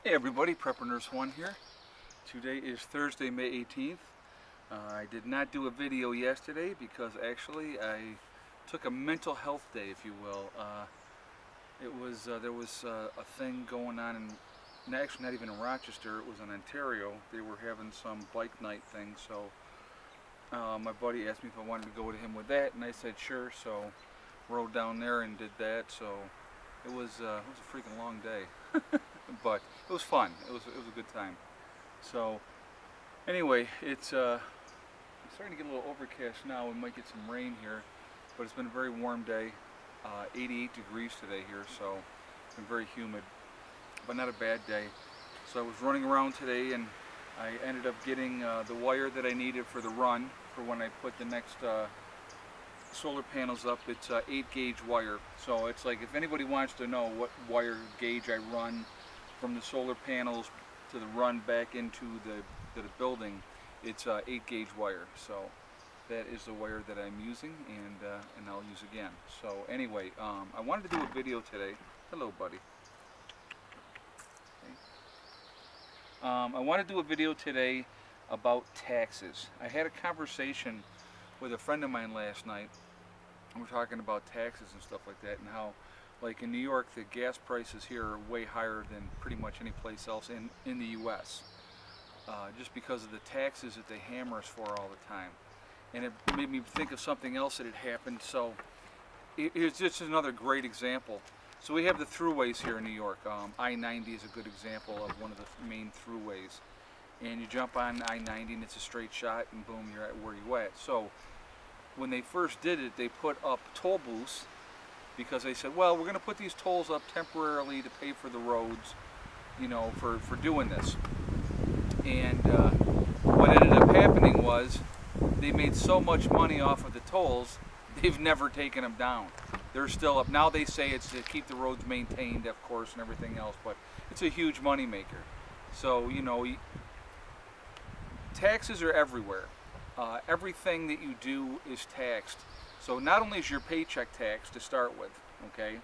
Hey everybody, Prepper Nurse 1 here. Today is Thursday, May 18th. I did not do a video yesterday because actually I took a mental health day, if you will. There was a thing going on in, actually not even in Rochester, it was in Ontario. They were having some bike night thing, so my buddy asked me if I wanted to go with him with that, and I said sure, so rode down there and did that. So it was a freaking long day. But it was fun. It was a good time. So anyway, it's starting to get a little overcast now. We might get some rain here, but it's been a very warm day. 88 degrees today here, so it's been very humid, but not a bad day. So I was running around today, and I ended up getting the wire that I needed for the run for when I put the next solar panels up. It's 8-gauge wire. So it's like, if anybody wants to know what wire gauge I run from the solar panels to the run back into the building, it's 8-gauge wire. So that is the wire that I'm using, and I'll use again. So anyway, I wanted to do a video today. Hello, buddy. Okay. I want to do a video today about taxes. I had a conversation with a friend of mine last night. We're talking about taxes and stuff like that, and how, like in New York, the gas prices here are way higher than pretty much any place else in the U.S. Just because of the taxes that they hammer us for all the time. And it made me think of something else that had happened. So it's just another great example. So we have the throughways here in New York. I-90 is a good example of one of the main throughways. And you jump on I-90 and it's a straight shot, and boom, you're at where you're at. So when they first did it, they put up toll booths, because they said, well, we're going to put these tolls up temporarily to pay for the roads, you know, for doing this. And what ended up happening was they made so much money off of the tolls, they've never taken them down. They're still up. Now they say it's to keep the roads maintained, of course, and everything else, but it's a huge money maker. So, you know, taxes are everywhere. Everything that you do is taxed. So not only is your paycheck taxed to start with, okay?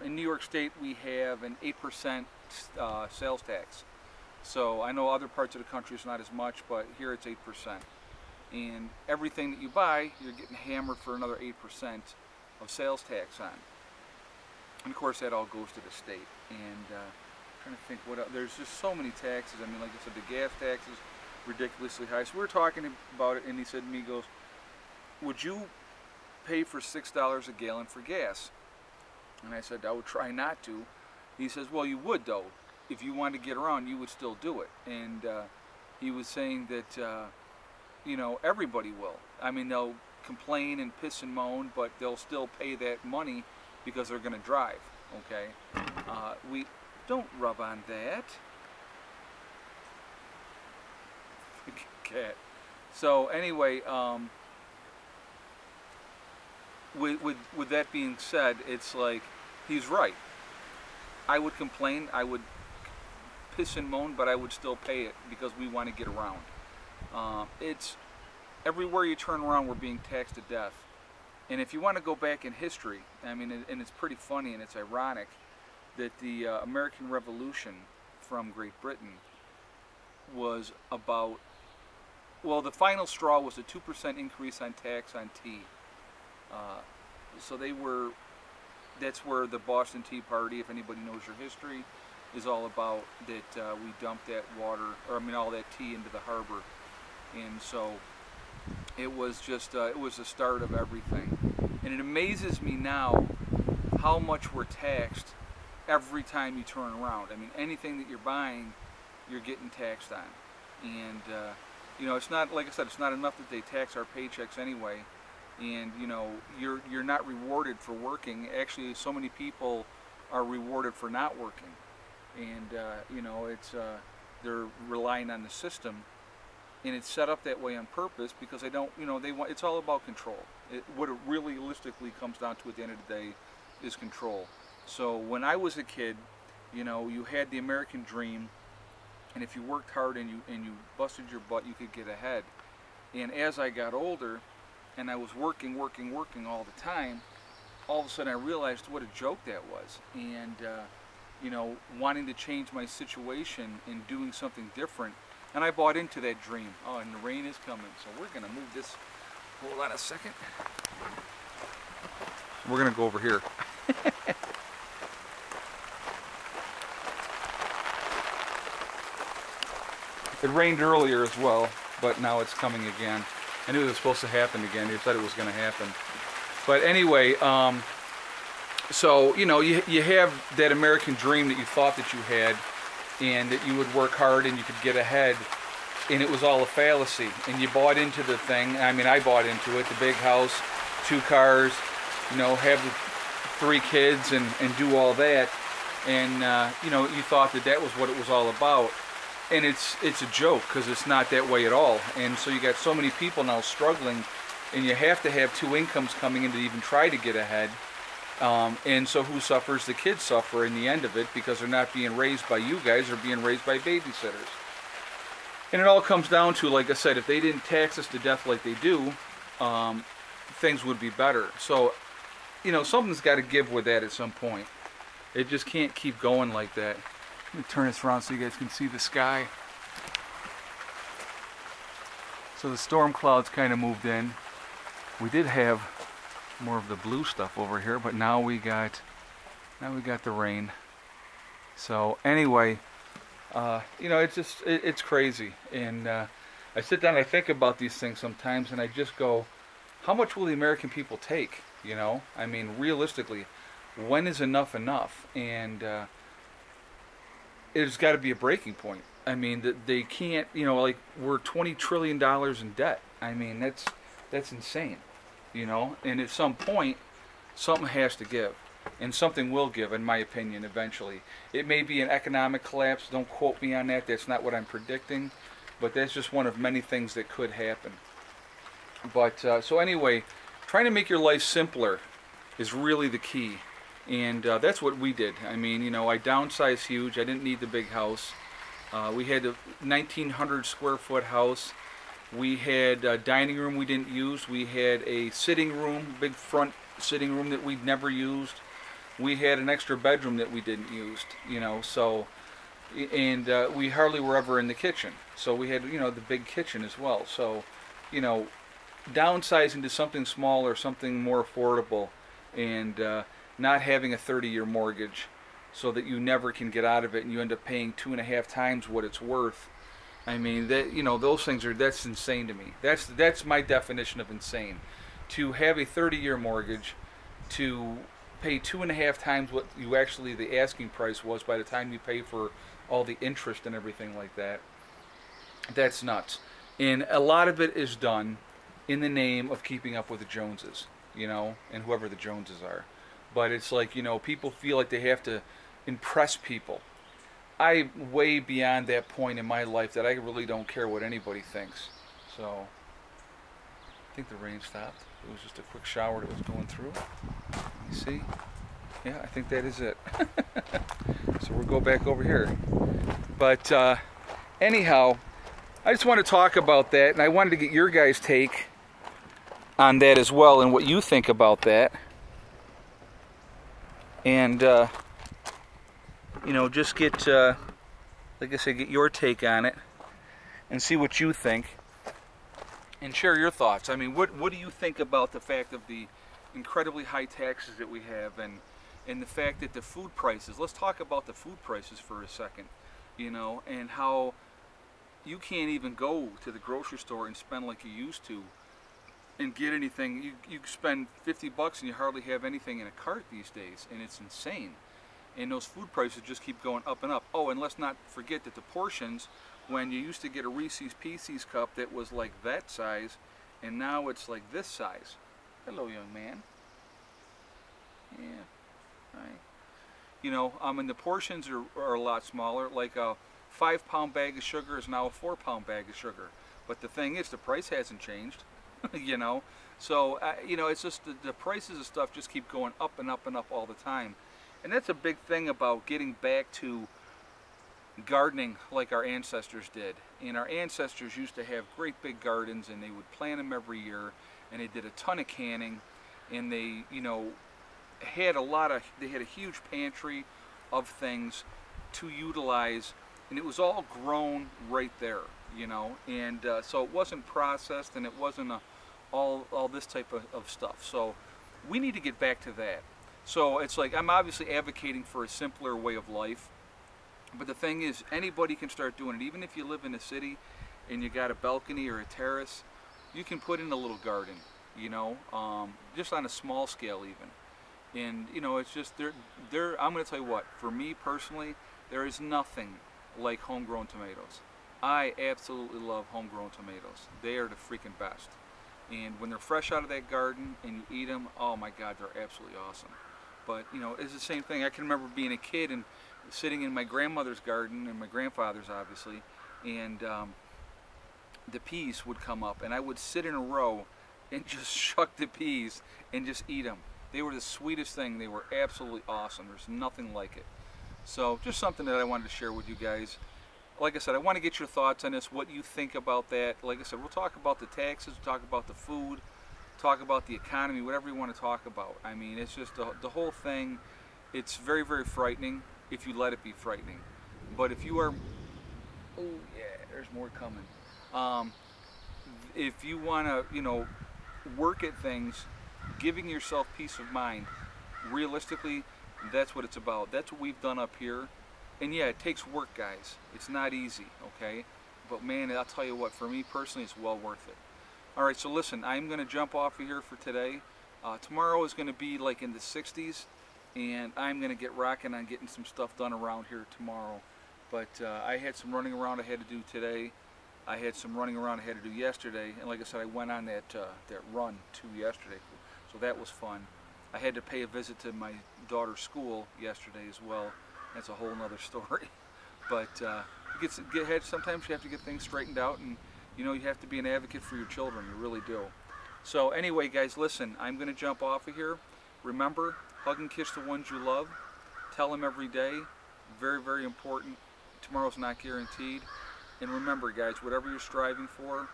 In New York State we have an 8% sales tax. So I know other parts of the country it's not as much, but here it's 8%. And everything that you buy, you're getting hammered for another 8% of sales tax on. And of course that all goes to the state. And I'm trying to think what else. There's just so many taxes. I mean, like I said, the gas taxes ridiculously high. So we were talking about it, and he said to me, he goes, would you pay for $6 a gallon for gas? And I said, I would try not to. He says, well, you would though. If you wanted to get around, you would still do it. And he was saying that you know, everybody will. I mean, they'll complain and piss and moan, but they'll still pay that money because they're going to drive. Okay, we don't rub on that. Cat. So anyway, with that being said, it's like, he's right. I would complain, I would piss and moan, but I would still pay it because we want to get around. It's everywhere you turn around, we're being taxed to death. And if you want to go back in history, I mean, and it's pretty funny and it's ironic that the American Revolution from Great Britain was about, well, the final straw was a 2% increase on tax on tea. So that's where the Boston Tea Party, if anybody knows your history, is all about. That we dumped that water, or I mean all that tea, into the harbor. And so it was just, it was the start of everything. And it amazes me now how much we're taxed every time you turn around. I mean, anything that you're buying, you're getting taxed on. And you know, it's not, like I said, it's not enough that they tax our paychecks anyway. And you know, you're not rewarded for working. Actually, so many people are rewarded for not working. And you know, it's they're relying on the system, and it's set up that way on purpose because they don't, you know, they want. It's all about control. What it really realistically comes down to at the end of the day is control. So when I was a kid, you know, you had the American dream, and if you worked hard and you busted your butt, you could get ahead. And as I got older, and I was working all the time, all of a sudden I realized what a joke that was. And you know, wanting to change my situation and doing something different. And I bought into that dream. Oh, and the rain is coming, so we're gonna move this. Hold on a second. We're gonna go over here. It rained earlier as well, but now it's coming again. I knew it was supposed to happen again. They said it was going to happen. But anyway, so, you know, you have that American dream that you thought that you had, and that you would work hard and you could get ahead, and it was all a fallacy. And you bought into the thing. I mean, I bought into it. The big house, 2 cars, you know, have the 3 kids and do all that. And, you know, you thought that that was what it was all about. And it's a joke, because it's not that way at all. And so you got so many people now struggling, and you have to have 2 incomes coming in to even try to get ahead. And so who suffers? The kids suffer in the end of it, because they're not being raised by you guys, they're being raised by babysitters. And it all comes down to, like I said, if they didn't tax us to death like they do, things would be better. So, you know, something's got to give with that at some point. It just can't keep going like that. Let me turn this around so you guys can see the sky. So the storm clouds kind of moved in. We did have more of the blue stuff over here, but now we got the rain. So anyway, you know, it's crazy. And I sit down and I think about these things sometimes, and I just go, how much will the American people take? You know, I mean, realistically, when is enough enough? And there's got to be a breaking point. I mean, they can't, you know, like, we're $20 trillion in debt. I mean, that's insane, you know. And at some point, something has to give. And something will give, in my opinion, eventually. It may be an economic collapse. Don't quote me on that. That's not what I'm predicting. But that's just one of many things that could happen. But, so anyway, trying to make your life simpler is really the key. And that's what we did. I mean, you know, I downsized huge. I didn't need the big house. We had a 1,900 square foot house. We had a dining room we didn't use. We had a sitting room, big front sitting room that we'd never used. We had an extra bedroom that we didn't use, you know, so, and we hardly were ever in the kitchen. So we had, you know, the big kitchen as well. So, you know, downsizing to something smaller, something more affordable, and not having a 30-year mortgage so that you never can get out of it and you end up paying 2.5 times what it's worth. I mean, that, you know, those things that's insane to me. That's my definition of insane. To have a 30-year mortgage, to pay 2.5 times what you actually, the asking price was by the time you pay for all the interest and everything like that. That's nuts. And a lot of it is done in the name of keeping up with the Joneses, you know, and whoever the Joneses are. But it's like, you know, people feel like they have to impress people. I'm way beyond that point in my life that I really don't care what anybody thinks. So, I think the rain stopped. It was just a quick shower that was going through. You see? Yeah, I think that is it. So we'll go back over here. But anyhow, I just want to talk about that, and I wanted to get your guys' take on that as well, and what you think about that. And you know, just get, like I said, get your take on it, and see what you think, and share your thoughts. I mean, what do you think about the fact of the incredibly high taxes that we have, and the fact that the food prices, let's talk about the food prices for a second, you know, and how you can't even go to the grocery store and spend like you used to and get anything. You spend 50 bucks and you hardly have anything in a cart these days, and it's insane. And those food prices just keep going up and up. Oh, and let's not forget that the portions, when you used to get a Reese's Pieces cup that was like that size, and now it's like this size. Hello, young man. Yeah, hi. You know, and the portions are a lot smaller. Like a 5-pound bag of sugar is now a 4-pound bag of sugar. But the thing is, the price hasn't changed. You know, so you know, it's just the prices of stuff just keep going up and up and up all the time. And that's a big thing about getting back to gardening like our ancestors did. And our ancestors used to have great big gardens, and they would plant them every year, and they did a ton of canning, and they, you know, had a huge pantry of things to utilize, and it was all grown right there, you know, and so it wasn't processed, and it wasn't all this type of stuff. So we need to get back to that. So it's like, I'm obviously advocating for a simpler way of life, but the thing is, anybody can start doing it. Even if you live in a city and you got a balcony or a terrace, you can put in a little garden, you know, just on a small scale even. And you know, it's just, I'm going to tell you what, for me personally, there is nothing like homegrown tomatoes. I absolutely love homegrown tomatoes. They are the freaking best. And when they're fresh out of that garden and you eat them, oh my God, they're absolutely awesome. But you know, it's the same thing. I can remember being a kid and sitting in my grandmother's garden, and my grandfather's obviously, and the peas would come up, and I would sit in a row and just shuck the peas and just eat them. They were the sweetest thing. They were absolutely awesome. There's nothing like it. So just something that I wanted to share with you guys. Like I said, I want to get your thoughts on this, what you think about that. Like I said, we'll talk about the taxes, we'll talk about the food, talk about the economy, whatever you want to talk about. I mean, it's just the whole thing. It's very, very frightening if you let it be frightening. But if you are, oh yeah, there's more coming. If you want to, you know, work at things, giving yourself peace of mind, realistically, that's what it's about. That's what we've done up here. And yeah, it takes work, guys. It's not easy, okay? But man, I'll tell you what, for me personally, it's well worth it. All right, so listen, I'm going to jump off of here for today. Tomorrow is going to be like in the 60s, and I'm going to get rocking on getting some stuff done around here tomorrow. But I had some running around I had to do today. I had some running around I had to do yesterday, and like I said, I went on that run too yesterday, so that was fun. I had to pay a visit to my daughter's school yesterday as well. That's a whole nother story. But sometimes you have to get things straightened out, and you know, you have to be an advocate for your children. You really do. So anyway, guys, listen, I'm going to jump off of here. Remember, hug and kiss the ones you love. Tell them every day. Very, very important. Tomorrow's not guaranteed. And remember, guys, whatever you're striving for,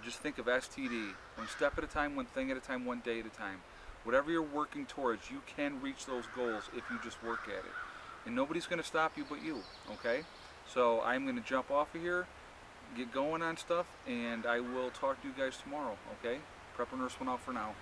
just think of STD. One step at a time, one thing at a time, one day at a time. Whatever you're working towards, you can reach those goals if you just work at it. And nobody's going to stop you but you, okay? So I'm going to jump off of here, get going on stuff, and I will talk to you guys tomorrow, okay? Prepper Nurse 1 out for now.